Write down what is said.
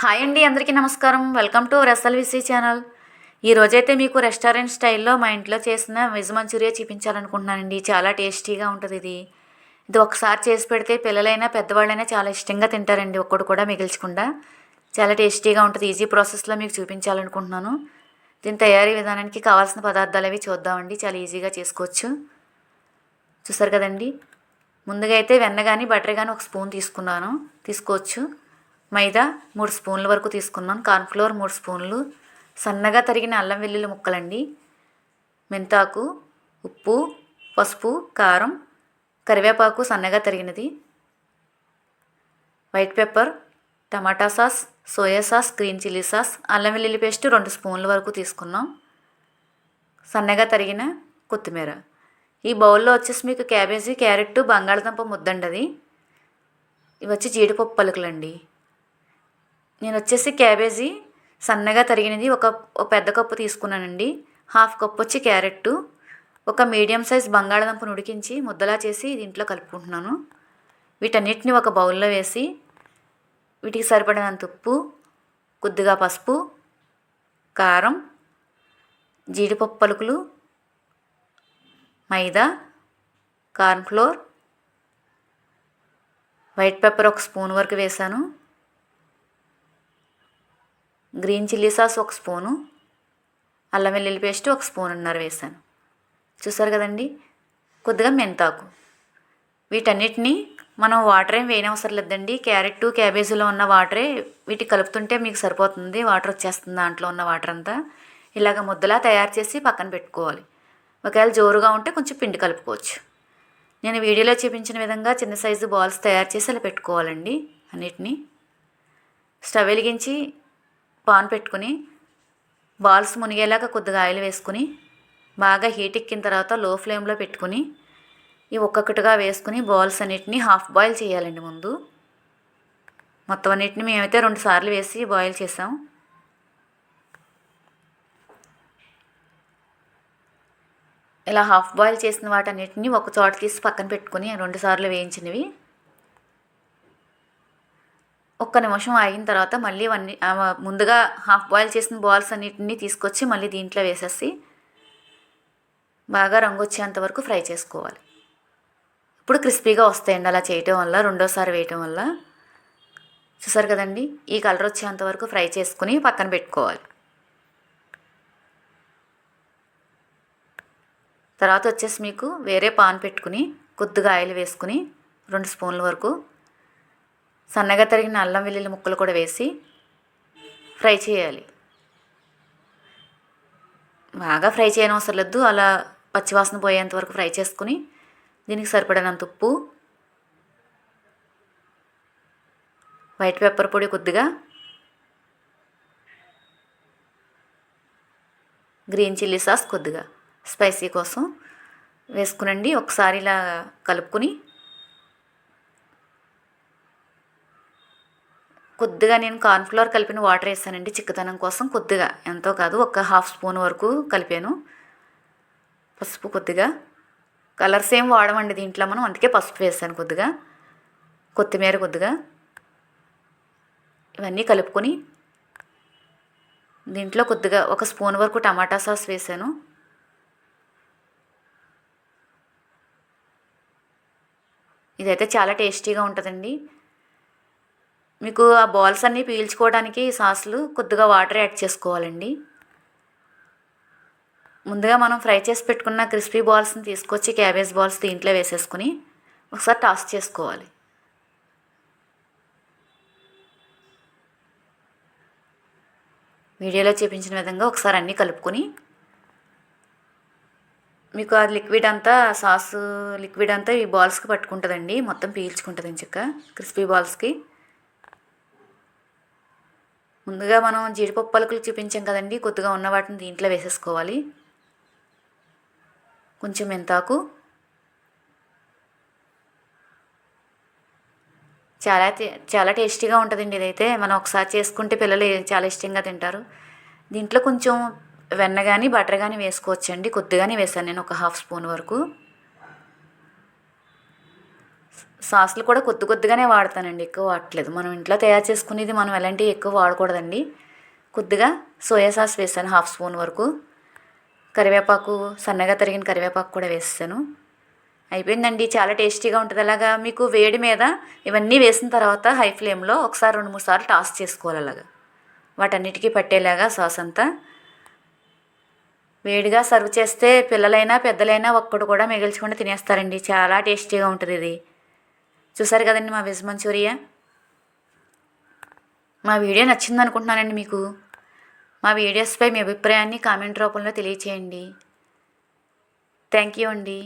Hi అండి, అందరికీ నమస్కారం. Welcome to SLVC channel. ఈరోజైతే మీకు రెస్టారెంట్ స్టైల్లో మా ఇంట్లో చేసిన వెజ్ మంచూరియా చూపించాలనుకుంటున్నానండి. చాలా టేస్టీగా ఉంటుంది ఇది ఒకసారి చేసి పెడితే పిల్లలైనా పెద్దవాళ్ళైనా చాలా ఇష్టంగా తింటారండి, ఒక్కడు కూడా మిగిల్చకుండా. చాలా టేస్టీగా ఉంటుంది. ఈజీ ప్రాసెస్లో మీకు చూపించాలనుకుంటున్నాను. దీని తయారీ విధానానికి కావాల్సిన పదార్థాలు అవి చూద్దామండి. చాలా ఈజీగా చేసుకోవచ్చు. చూసారు కదండి. ముందుగా అయితే వెన్న కానీ బటర్ కానీ ఒక స్పూన్ తీసుకోవచ్చు. మైదా 3 స్పూన్ల వరకు తీసుకున్నాను. కార్న్ఫ్లోర్ 3 స్పూన్లు, సన్నగా తరిగిన అల్లం వెల్లుల్లి ముక్కలండి, మెంతాకు, ఉప్పు, పసుపు, కారం, కరివేపాకు సన్నగా తరిగినది, white pepper, tomato sauce, soya sauce, green chilli sauce, అల్లం వెల్లుల్లి పేస్ట్ 2 స్పూన్ల వరకు తీసుకున్నాం, సన్నగా తరిగిన కొత్తిమీర. ఈ బౌల్లో వచ్చేసి మీకు క్యాబేజీ, క్యారెట్, బంగాళదుంప ముద్దండది. ఇవి వచ్చి జీడిపప్పు పలుకులండి. నేను వచ్చేసి క్యాబేజీ సన్నగా తరిగినది ఒక పెద్ద కప్పు తీసుకున్నానండి. హాఫ్ కప్ వచ్చి క్యారెట్, ఒక మీడియం సైజ్ బంగాళదుంపను ఉడికించి ముద్దలా చేసి దీంట్లో కలుపుకుంటున్నాను. వీటన్నిటిని ఒక బౌల్లో వేసి వీటికి సరిపడినంత ఉప్పు, కొద్దిగా పసుపు, కారం, జీడిపప్పు పలుకులు, మైదా, కార్న్ఫ్లోర్, వైట్ పెప్పర్ 1 స్పూన్ వరకు వేసాను, గ్రీన్ చిల్లీ సాస్ 1 స్పూను, అల్లం వెల్లుల్లి పేస్ట్ 1 స్పూన్నర వేసాను. చూసారు కదండి. కొద్దిగా మెంతాకు. వీటన్నిటిని మనం వాటర్ ఏం వేయనవసరం లేదండి. క్యారెట్, క్యాబేజీలో ఉన్న వాటరే వీటికి కలుపుతుంటే మీకు సరిపోతుంది. వాటర్ వచ్చేస్తుంది దాంట్లో ఉన్న వాటర్ అంతా. ఇలాగ ముద్దలా తయారు చేసి పక్కన పెట్టుకోవాలి. ఒకవేళ జోరుగా ఉంటే కొంచెం పిండి కలుపుకోవచ్చు. నేను వీడియోలో చూపించిన విధంగా చిన్న సైజు బాల్స్ తయారు చేసి అలా పెట్టుకోవాలండి. అన్నిటినీ స్టవ్ వెలిగించి పాన్ పెట్టుకుని బాల్స్ మునిగేలాగా కొద్దిగా ఆయిల్ వేసుకుని బాగా హీట్ ఎక్కిన తర్వాత లో ఫ్లేమ్లో పెట్టుకుని ఇవి ఒక్కొక్కటిగా వేసుకుని బాల్స్ అన్నిటిని హాఫ్ బాయిల్ చేయాలండి. ముందు మొత్తం అన్నిటిని మేమైతే 2 సార్లు వేసి బాయిల్ చేసాం. ఇలా హాఫ్ బాయిల్ చేసిన వాటన్నిటిని ఒక చోట తీసి పక్కన పెట్టుకుని 2 సార్లు వేయించినవి ఒక్క నిమిషం ఆగిన తర్వాత మళ్ళీ ముందుగా హాఫ్ బాయిల్ చేసిన బాల్స్ అన్నిటిని తీసుకొచ్చి మళ్ళీ దీంట్లో వేసేసి బాగా రంగు వచ్చేంత వరకు ఫ్రై చేసుకోవాలి. ఇప్పుడు క్రిస్పీగా వస్తాయండి అలా చేయటం వల్ల, రెండోసారి వేయటం వల్ల. చూసారు కదండి. ఈ కలర్ వచ్చేంత వరకు ఫ్రై చేసుకుని పక్కన పెట్టుకోవాలి. తర్వాత వచ్చేసి మీకు వేరే పాన్ పెట్టుకుని కొద్దిగా ఆయిల్ వేసుకుని 2 స్పూన్ల వరకు సన్నగా తరిగిన అల్లం వెల్లుల్లి ముక్కలు కూడా వేసి ఫ్రై చేయాలి. బాగా ఫ్రై చేయనవసరం లేదు. అలా పచ్చివాసన పోయేంత వరకు ఫ్రై చేసుకుని దీనికి సరిపడినంత ఉప్పు, వైట్ పెప్పర్ పొడి కొద్దిగా, గ్రీన్ చిల్లీ సాస్ కొద్దిగా స్పైసీ కోసం వేసుకునండి. ఒకసారి ఇలా కలుపుకుని కొద్దిగా నేను కార్న్ఫ్లోర్ కలిపిన వాటర్ వేసానండి చిక్కదనం కోసం. కొద్దిగా, ఎంతో కాదు, ఒక హాఫ్ స్పూన్ వరకు కలిపాను. పసుపు కొద్దిగా, కలర్స్ ఏం వాడమండి దీంట్లో మనం, అందుకే పసుపు వేసాను కొద్దిగా. కొత్తిమీర కొద్దిగా. ఇవన్నీ కలుపుకొని దీంట్లో కొద్దిగా 1 స్పూన్ వరకు టమాటా సాస్ వేసాను. ఇదైతే చాలా టేస్టీగా ఉంటుందండి. మీకు ఆ బాల్స్ అన్నీ పీల్చుకోవడానికి సాసులు కొద్దిగా వాటర్ యాడ్ చేసుకోవాలండి. ముందుగా మనం ఫ్రై చేసి పెట్టుకున్న క్రిస్పీ బాల్స్ని తీసుకొచ్చి క్యాబేజ్ బాల్స్ దీంట్లో వేసేసుకుని ఒకసారి టాస్ చేసుకోవాలి. వీడియోలో చూపించిన విధంగా ఒకసారి అన్నీ కలుపుకొని మీకు ఆ లిక్విడ్ అంతా, సాసు లిక్విడ్ అంతా ఈ బాల్స్కి పట్టుకుంటుందండి. మొత్తం పీల్చుకుంటుంది ఇంచక్క క్రిస్పీ బాల్స్కి. ముందుగా మనం జీడిపప్పు పలుకులు చూపించాం కదండి, కొద్దిగా ఉన్న వాటిని దీంట్లో వేసేసుకోవాలి. కొంచెం మెంతాకు, చాలా టేస్టీగా ఉంటుందండి. ఇదైతే మనం ఒకసారి చేసుకుంటే పిల్లలు చాలా ఇష్టంగా తింటారు. దీంట్లో కొంచెం వెన్న కానీ బటర్ కానీ వేసుకోవచ్చండి. కొద్దిగానే వేసాను నేను, ఒక హాఫ్ స్పూన్ వరకు. సాసులు కూడా కొద్ది కొద్దిగానే వాడతానండి, ఎక్కువ వాడట్లేదు. మనం ఇంట్లో తయారు చేసుకునేది మనం ఎలాంటివి ఎక్కువ వాడకూడదండి. కొద్దిగా సోయా సాస్ వేసాను, 1/2 స్పూన్ వరకు. కరివేపాకు, సన్నగా తరిగిన కరివేపాకు కూడా వేసాను. అయిపోయిందండి. చాలా టేస్టీగా ఉంటుంది. అలాగా మీకు వేడి మీద ఇవన్నీ వేసిన తర్వాత హై ఫ్లేమ్లో ఒకసారి 2-3 సార్లు టాస్ చేసుకోవాలి. అలాగా వాటన్నిటికీ పట్టేలాగా సాస్ అంతా. వేడిగా సర్వ్ చేస్తే పిల్లలైనా పెద్దలైనా ఒక్కడు కూడా మిగిల్చకుండా తినేస్తారండి. చాలా టేస్టీగా ఉంటుంది ఇది. చూసారు కదండి మా వెజ్ మంచూరియా. మా వీడియో నచ్చింది అనుకుంటున్నానండి మీకు. మా వీడియోస్పై మీ అభిప్రాయాన్ని కామెంట్ రూపంలో తెలియచేయండి. థ్యాంక్ యూ అండి.